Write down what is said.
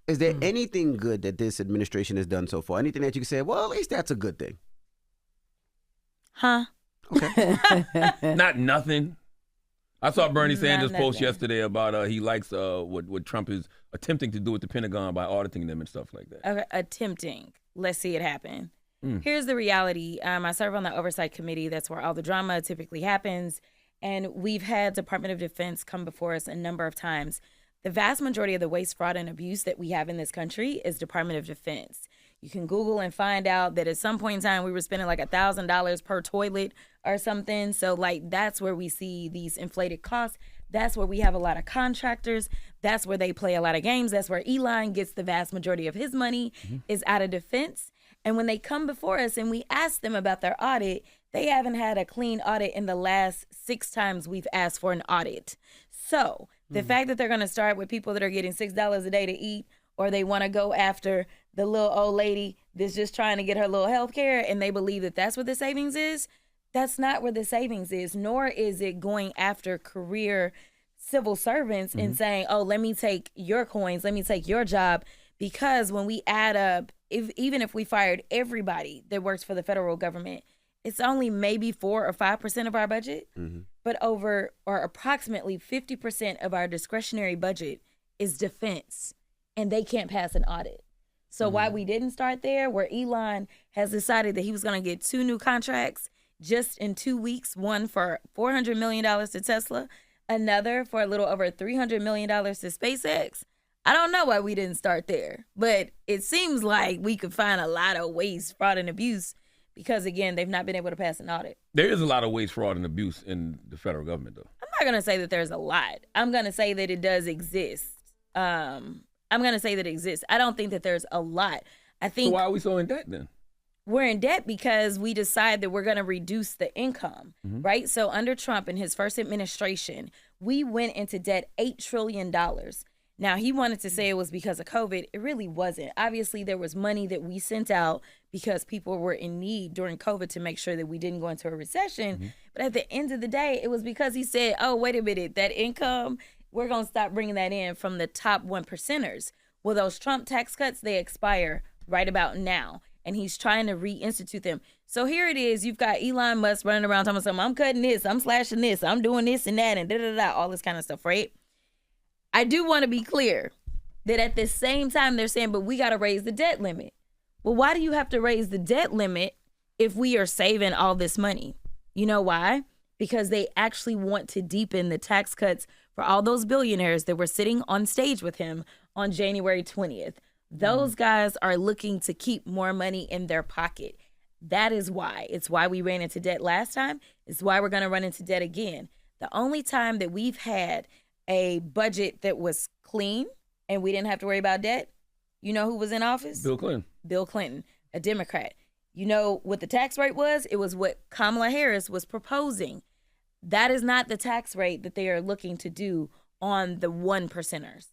Is there anything good that this administration has done so far? Anything that you can say, well, at least that's a good thing? Huh? Okay. Not nothing. I saw Bernie Sanders post yesterday about he likes what Trump is attempting to do with the Pentagon by auditing them and stuff like that. Okay, attempting. Let's see it happen. Here's the reality. I serve on the oversight committee. That's where all the drama typically happens. And we've had Department of Defense come before us a number of times. The vast majority of the waste, fraud, and abuse that we have in this country is Department of Defense. You can Google and find out that at some point in time we were spending like $1,000 per toilet or something. So like that's where we see these inflated costs. That's where we have a lot of contractors. That's where they play a lot of games. That's where Elon gets the vast majority of his money is out of defense. And when they come before us and we ask them about their audit, they haven't had a clean audit in the last 6 times we've asked for an audit. So the fact that they're going to start with people that are getting $6 a day to eat, or they want to go after the little old lady that's just trying to get her little health care and they believe that that's where the savings is, that's not where the savings is, nor is it going after career civil servants and saying, oh, let me take your coins, let me take your job. Because when we add up, even if we fired everybody that works for the federal government, it's only maybe 4 or 5% of our budget, but over or approximately 50% of our discretionary budget is defense, and they can't pass an audit. So why we didn't start there, where Elon has decided that he was going to get 2 new contracts just in 2 weeks, one for $400 million to Tesla, another for a little over $300 million to SpaceX. I don't know why we didn't start there, but it seems like we could find a lot of waste, fraud, and abuse because, again, they've not been able to pass an audit. There is a lot of waste, fraud, and abuse in the federal government, though. I'm not going to say that there's a lot. I'm going to say that it does exist. I'm going to say that it exists. I don't think that there's a lot. I think. So why are we so in debt then? We're in debt because we decide that we're going to reduce the income, right? So under Trump and his first administration, we went into debt $8 trillion. Now, he wanted to say it was because of COVID. It really wasn't. Obviously, there was money that we sent out because people were in need during COVID to make sure that we didn't go into a recession. But at the end of the day, it was because he said, oh, wait a minute, that income, we're going to stop bringing that in from the top 1%ers. Well, those Trump tax cuts, they expire right about now. And he's trying to reinstitute them. So here it is. You've got Elon Musk running around talking about something. I'm cutting this. I'm slashing this. I'm doing this and that and da-da-da, all this kind of stuff, right? I do want to be clear that at the same time they're saying, but we got to raise the debt limit. Well, why do you have to raise the debt limit if we are saving all this money? You know why? Because they actually want to deepen the tax cuts for all those billionaires that were sitting on stage with him on January 20th. Those guys are looking to keep more money in their pocket. That is why. It's why we ran into debt last time. It's why we're going to run into debt again. The only time that we've had a budget that was clean and we didn't have to worry about debt, you know who was in office? Bill Clinton. Bill Clinton, a Democrat. You know what the tax rate was? It was what Kamala Harris was proposing. That is not the tax rate that they are looking to do on the 1%ers.